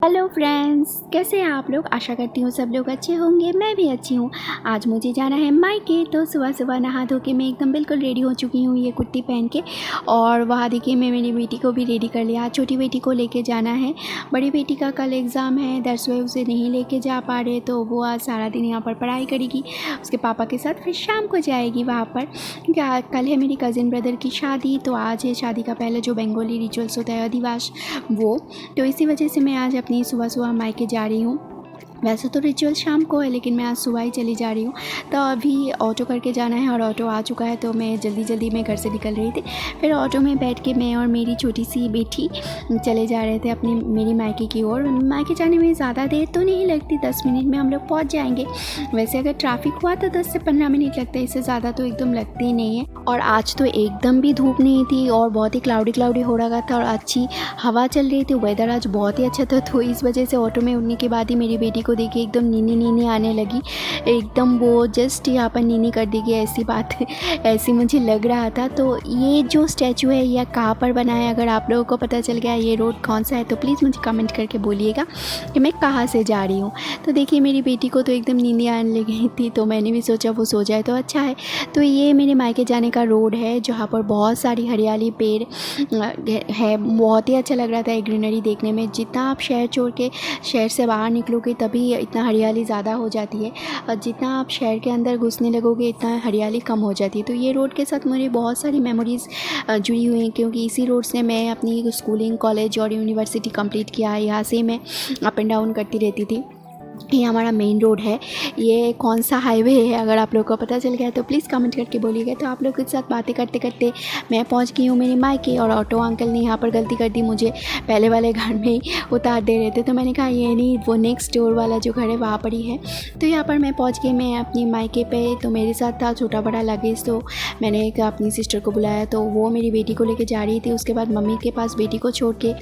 Hello friends, कैसे हैं आप लोग। आशा करती हूँ सब लोग अच्छे होंगे। मैं भी अच्छी हूँ। आज मुझे जाना है मायके, तो सुबह सुबह नहा धो के मैं एकदम बिल्कुल रेडी हो चुकी हूँ, ये कुर्ती पहन के। और वहाँ देखिए मैं मेरी बेटी को भी रेडी कर लिया। आज छोटी बेटी को लेके जाना है, बड़ी बेटी का कल एग्ज़ाम है, दैट्स वाई उसे नहीं लेके जा पा रहे, तो वो आज सारा दिन यहाँ पर पढ़ाई करेगी उसके पापा के साथ, फिर शाम को जाएगी वहाँ पर, क्योंकि कल है मेरी कज़िन ब्रदर की शादी। तो आज है शादी का पहले जो बंगाली रिचुअल्स होता है अधिवास, वो। तो इसी वजह से मैं आज अपनी सुबह सुबह मायके जा रही हूँ। वैसे तो रिचुअल शाम को है, लेकिन मैं आज सुबह ही चली जा रही हूँ। तो अभी ऑटो करके जाना है और ऑटो आ चुका है, तो मैं जल्दी जल्दी में घर से निकल रही थी। फिर ऑटो में बैठ के मैं और मेरी छोटी सी बेटी चले जा रहे थे अपनी मेरी मायके की ओर। मायके जाने में ज़्यादा देर तो नहीं लगती, 10 मिनट में हम लोग पहुँच जाएंगे। वैसे अगर ट्रैफिक हुआ तो 10 से 15 मिनट लगते हैं, इससे ज़्यादा तो एकदम लगते ही नहीं है। और आज तो एकदम भी धूप नहीं थी और बहुत ही क्लाउडी हो रहा था और अच्छी हवा चल रही थी। वेदर आज बहुत ही अच्छा था, तो इस वजह से ऑटो में उड़ने के बाद ही मेरी बेटी को देखी एकदम नीनी नीनी आने लगी। एकदम वो जस्ट यहाँ पर नीनी कर देगी, ऐसी बात ऐसी मुझे लग रहा था। तो ये जो स्टैचू है यह कहाँ पर बना है, अगर आप लोगों को पता चल गया ये रोड कौन सा है तो प्लीज़ मुझे कमेंट करके बोलिएगा कि मैं कहाँ से जा रही हूँ। तो देखिए मेरी बेटी को तो एकदम नींद आने लगी थी, तो मैंने भी सोचा वो सो जाए तो अच्छा है। तो ये मेरे मायके जाने का रोड है, जहाँ पर बहुत सारी हरियाली पेड़ है। बहुत ही अच्छा लग रहा था ग्रीनरी देखने में। जितना आप शहर छोड़ के शहर से बाहर निकलोगे तभी इतना हरियाली ज़्यादा हो जाती है, और जितना आप शहर के अंदर घुसने लगोगे इतना हरियाली कम हो जाती है। तो ये रोड के साथ मेरी बहुत सारी मेमोरीज़ जुड़ी हुई हैं, क्योंकि इसी रोड से मैं अपनी स्कूलिंग, कॉलेज और यूनिवर्सिटी कंप्लीट किया है। यहाँ से मैं अप एंड डाउन करती रहती थी। ये हमारा मेन रोड है। ये कौन सा हाईवे है, अगर आप लोगों को पता चल गया तो प्लीज़ कमेंट करके बोलिएगा। तो आप लोगों के साथ बातें करते करते मैं पहुंच गई हूँ मेरी मायके, और ऑटो अंकल ने यहाँ पर गलती कर दी, मुझे पहले वाले घर में ही उतार दे रहे थे। तो मैंने कहा ये नहीं, वो नेक्स्ट डोर वाला जो घर है वहाँ पर ही है। तो यहाँ पर मैं पहुँच गई मैं अपनी मायके पर। तो मेरे साथ था छोटा बड़ा लगेज, तो मैंने एक अपनी सिस्टर को बुलाया, तो वो मेरी बेटी को लेकर जा रही थी। उसके बाद मम्मी के पास बेटी को छोड़ के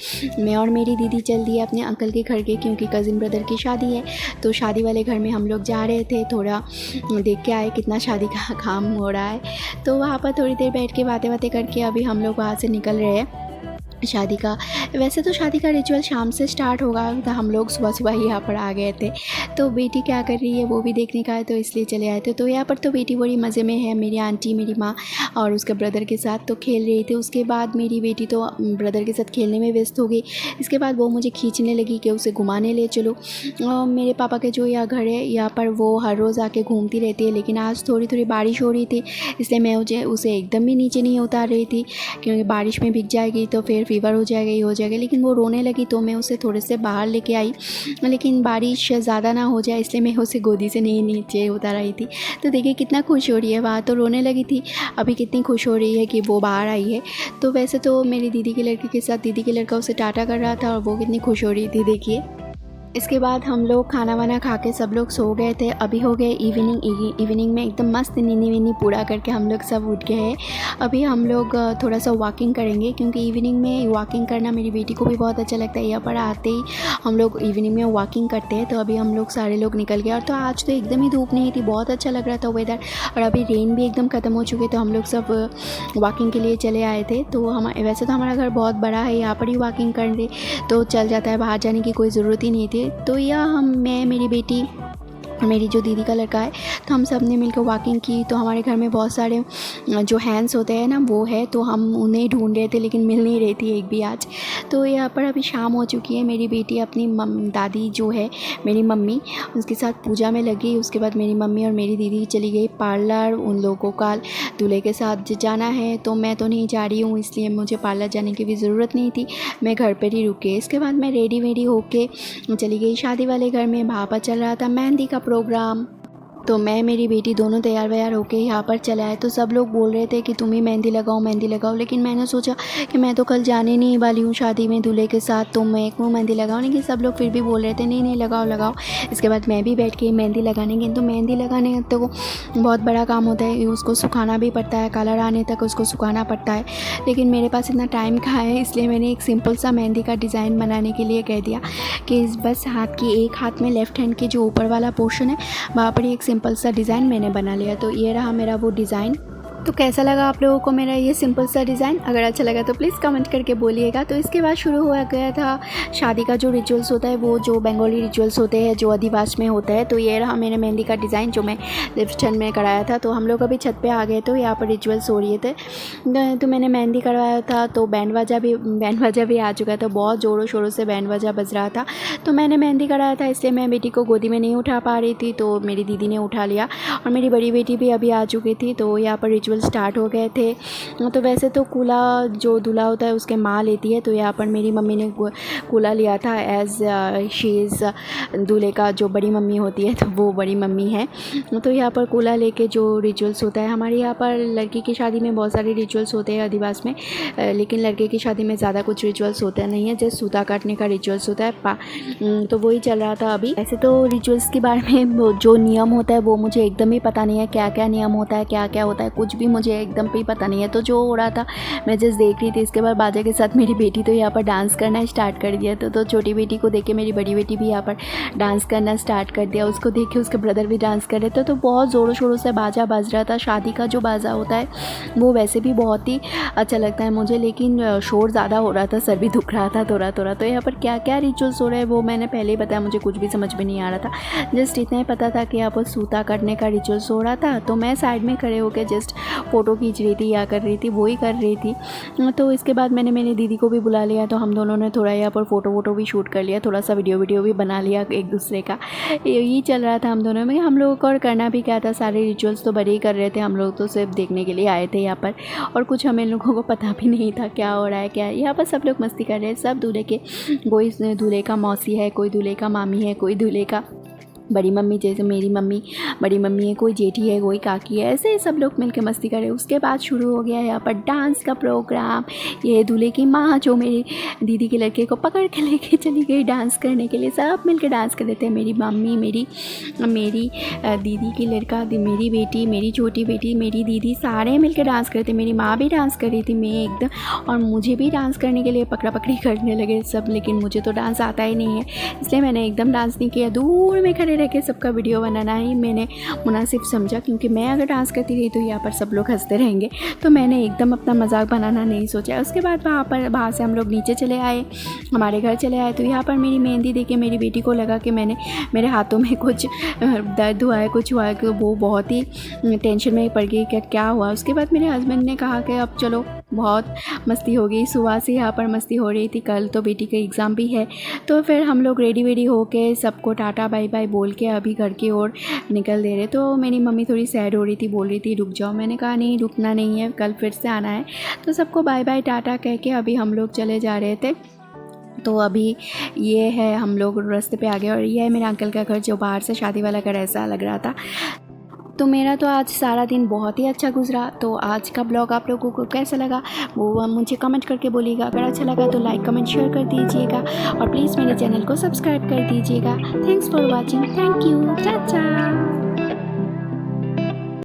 मैं और मेरी दीदी चल दिए अपने अंकल के घर के, क्योंकि कज़िन ब्रदर की शादी है। तो शादी वाले घर में हम लोग जा रहे थे, थोड़ा देख के आए कितना शादी का काम हो रहा है। तो वहाँ पर थोड़ी देर बैठ के बातें बातें करके अभी हम लोग वहाँ से निकल रहे हैं शादी का। वैसे तो शादी का रिचुअल शाम से स्टार्ट होगा, तो हम लोग सुबह सुबह ही यहाँ पर आ गए थे। तो बेटी क्या कर रही है वो भी देखने का है, तो इसलिए चले आए थे। तो यहाँ पर तो बेटी बड़ी मज़े में है, मेरी आंटी, मेरी माँ और उसके ब्रदर के साथ तो खेल रही थी। उसके बाद मेरी बेटी तो ब्रदर के साथ खेलने में व्यस्त हो गई। इसके बाद वो मुझे खींचने लगी कि उसे घुमाने ले चलो। मेरे पापा के जो यहाँ घर है यहाँ पर वो हर रोज़ आके घूमती रहती है, लेकिन आज थोड़ी थोड़ी बारिश हो रही थी, इसलिए मैं उसे एकदम भी नीचे नहीं उतार रही थी, क्योंकि बारिश में भीग जाएगी तो फिर फीवर हो जाएगा, ये हो जाएगा। लेकिन वो रोने लगी तो मैं उसे थोड़े से बाहर लेके आई, लेकिन बारिश ज़्यादा ना हो जाए इसलिए मैं उसे गोदी से नहीं नीचे उतार आई थी। तो देखिए कितना खुश हो रही है, वहाँ तो रोने लगी थी, अभी कितनी खुश हो रही है कि वो बाहर आई है। तो वैसे तो मेरी दीदी के लड़के के साथ दीदी के लड़का उसे टाटा कर रहा था और वो कितनी खुश हो रही थी देखिए। इसके बाद हम लोग खाना वाना खा के सब लोग सो गए थे। अभी हो गए इवनिंग में एकदम मस्त नींदी वीनी पूरा करके हम लोग सब उठ गए हैं। अभी हम लोग थोड़ा सा वॉकिंग करेंगे, क्योंकि इवनिंग में वॉकिंग करना मेरी बेटी को भी बहुत अच्छा लगता है। यहाँ पर आते ही हम लोग इवनिंग में वॉकिंग करते हैं। तो अभी हम लोग सारे लोग निकल गए, और तो आज तो एकदम ही धूप नहीं थी, बहुत अच्छा लग रहा था वेदर, और अभी रेन भी एकदम ख़त्म हो चुके, तो हम लोग सब वॉकिंग के लिए चले आए थे। तो हम वैसे तो हमारा घर बहुत बड़ा है, यहाँ पर ही वॉकिंग करने तो चल जाता है, बाहर जाने की कोई ज़रूरत ही नहीं थी। तो यह मैं, मेरी बेटी और मेरी जो दीदी का लड़का है, तो हम सब ने मिलकर वॉकिंग की। तो हमारे घर में बहुत सारे जो हैंड्स होते हैं ना वो है, तो हम उन्हें ढूंढ रहे थे लेकिन मिल नहीं रही थी एक भी आज। तो यहाँ पर अभी शाम हो चुकी है, मेरी बेटी अपनी दादी जो है मेरी मम्मी, उसके साथ पूजा में लगी। उसके बाद मेरी मम्मी और मेरी दीदी चली गई पार्लर, उन लोगों का दूल्हे के साथ जाना है। तो मैं तो नहीं जा रही हूँ, इसलिए मुझे पार्लर जाने की भी ज़रूरत नहीं थी, मैं घर पर ही रुके। इसके बाद मैं रेडी होके चली गई शादी वाले घर में। वहाँ पर चल रहा था मेहंदी का प्रोग्राम, तो मैं मेरी बेटी दोनों तैयार व्यार होके यहाँ पर चले आए। तो सब लोग बोल रहे थे कि तुम ही मेहंदी लगाओ, लेकिन मैंने सोचा कि मैं तो कल जाने नहीं वाली हूँ शादी में दूल्हे के साथ, तो मैं क्यों मेहंदी लगाऊँ। लेकिन सब लोग फिर भी बोल रहे थे नहीं लगाओ। इसके बाद मैं भी बैठ के मेहंदी लगाने गई। तो मेहंदी लगाने तो बहुत बड़ा काम होता है, उसको सुखाना भी पड़ता है, कलर आने तक उसको सुखाना पड़ता है। लेकिन मेरे पास इतना टाइम कहाँ है, इसलिए मैंने एक सिंपल सा मेहंदी का डिज़ाइन बनाने के लिए कह दिया कि बस एक हाथ में लेफ़्ट हैंड के जो ऊपर वाला पोर्शन है वहाँ पर एक सिंपल सा डिज़ाइन मैंने बना लिया। तो ये रहा मेरा वो डिज़ाइन। तो कैसा लगा आप लोगों को मेरा ये सिंपल सा डिज़ाइन? अगर अच्छा लगा तो प्लीज़ कमेंट करके बोलिएगा। तो इसके बाद शुरू हुआ गया था शादी का जो रिचुअल्स होता है, वो जो बंगाली रिचुअल्स होते हैं, जो अधिवास में होता है। तो ये रहा मेरे मेहंदी का डिज़ाइन जो मैं रिसेप्शन में कराया था। तो हम लोग अभी छत पे आ गए, तो यहाँ पर रिचुअल्स हो रहे थे। तो मैंने मेहंदी करवाया था, तो बैंड बाजा भी आ चुका था। बहुत ज़ोरों शोरों से बैंड बाजा बज रहा था। तो मैंने मेहंदी कराया था, इसलिए मैं बेटी को गोदी में नहीं उठा पा रही थी, तो मेरी दीदी ने उठा लिया। और मेरी बड़ी बेटी भी अभी आ चुकी थी। तो यहाँ पर रिचुअल स्टार्ट हो गए थे। तो वैसे तो कूला जो दूल्हा होता है उसके माँ लेती है। तो यहाँ पर मेरी मम्मी ने कूला लिया था, एज़ शी इज़ दूल्हे का जो बड़ी मम्मी होती है, तो वो बड़ी मम्मी है। तो यहाँ पर कूला लेके जो रिचुअल्स होता है, हमारे यहाँ पर लड़की की शादी में बहुत सारे रिचुअल्स होते हैं अधिवास में, लेकिन लड़के की शादी में ज़्यादा कुछ रिचुअल्स होता नहीं है। जैसे सूता काटने का रिचुअल्स होता है, तो वही चल रहा था अभी। ऐसे तो रिचुअल्स के बारे में जो नियम होता है वो मुझे एकदम ही पता नहीं है, क्या क्या नियम होता है, क्या क्या होता है, कुछ भी मुझे एकदम ही पता नहीं है। तो जो हो रहा था मैं जस्ट देख रही थी। इसके बाद बाजा के साथ मेरी बेटी तो यहाँ पर डांस करना स्टार्ट कर दिया। तो छोटी बेटी को देख के मेरी बड़ी बेटी भी यहाँ पर डांस करना स्टार्ट कर दिया। उसको देख के उसके ब्रदर भी डांस कर रहे थे। तो बहुत ज़ोरों शोरों से बाजा बज रहा था। शादी का जो बाजा होता है वो वैसे भी बहुत ही अच्छा लगता है मुझे, लेकिन शोर ज़्यादा हो रहा था, सर भी दुख रहा था थोड़ा थोड़ा। तो यहाँ पर क्या क्या रिचुअल्स हो रहे हैं वो मैंने पहले ही बताया, मुझे कुछ भी समझ में नहीं आ रहा था। जस्ट इतना ही पता था कि यहाँ पर सूता काटने का रिचुअल्स हो रहा था। तो मैं साइड में खड़े होकर जस्ट फ़ोटो खींच रही थी या कर रही थी, वही कर रही थी। तो इसके बाद मैंने मेरी दीदी को भी बुला लिया। तो हम दोनों ने थोड़ा यहाँ पर फ़ोटो वोटो भी शूट कर लिया, थोड़ा सा वीडियो भी बना लिया एक दूसरे का। यही चल रहा था हम दोनों में। हम लोगों को और करना भी क्या था, सारे रिचुअल्स तो बड़े ही कर रहे थे। हम लोग तो सिर्फ देखने के लिए आए थे यहाँ पर, और कुछ हमें लोगों को पता भी नहीं था क्या हो रहा है क्या है। यहाँ पर सब लोग मस्ती कर रहे हैं। सब दूल्हे के, कोई दूल्हे का मौसी है, कोई दूल्हे का मामी है, कोई दूल्हे का बड़ी मम्मी, जैसे मेरी मम्मी बड़ी मम्मी है, कोई जेठी है, कोई काकी है, ऐसे सब लोग मिलकर मस्ती कर रहे हैं। उसके बाद शुरू हो गया यहाँ पर डांस का प्रोग्राम। ये दूल्हे की माँ जो मेरी दीदी के लड़के को पकड़ के लेके चली गई डांस करने के लिए। सब मिलकर डांस कर रहे थे। मेरी मम्मी, मेरी दीदी की लड़का, मेरी बेटी, मेरी छोटी बेटी, मेरी दीदी, सारे मिलकर डांस कर रहे थे। मेरी माँ भी डांस कर रही थी, मैं एकदम, और मुझे भी डांस करने के लिए पकड़ा पकड़ी करने लगे सब। लेकिन मुझे तो डांस आता ही नहीं है, इसलिए मैंने एकदम डांस नहीं किया। दूर में खड़े रह के सबका वीडियो बनाना ही मैंने मुनासिब समझा, क्योंकि मैं अगर डांस करती रही तो यहाँ पर सब लोग हंसते रहेंगे। तो मैंने एकदम अपना मजाक बनाना नहीं सोचा। उसके बाद वहाँ से हम लोग नीचे चले आए, हमारे घर चले आए। तो यहाँ पर मेरी मेहंदी देके मेरी बेटी को लगा कि मेरे हाथों में कुछ दर्द हुआ है, कुछ हुआ है, कि वो बहुत ही टेंशन में पड़ गई कि क्या हुआ। उसके बाद मेरे हस्बैंड ने कहा कि अब चलो, बहुत मस्ती हो गई, सुबह से यहाँ पर मस्ती हो रही थी, कल तो बेटी का एग्ज़ाम भी है। तो फिर हम लोग रेडी होके सबको टाटा बाय बाय बोल के अभी घर की ओर निकल दे रहे। तो मेरी मम्मी थोड़ी सैड हो रही थी, बोल रही थी रुक जाओ। मैंने कहा नहीं, रुकना नहीं है, कल फिर से आना है। तो सबको बाय बाय टाटा कह के अभी हम लोग चले जा रहे थे। तो अभी ये है, हम लोग रास्ते पे आ गए, और ये है मेरे अंकल का घर जो बाहर से शादी वाला घर ऐसा लग रहा था। तो मेरा तो आज सारा दिन बहुत ही अच्छा गुजरा। तो आज का ब्लॉग आप लोगों को कैसा लगा वो मुझे कमेंट करके बोलिएगा। अगर अच्छा लगा तो लाइक कमेंट शेयर कर दीजिएगा, और प्लीज़ मेरे चैनल को सब्सक्राइब कर दीजिएगा। Thanks for watching, thank you, चाचा।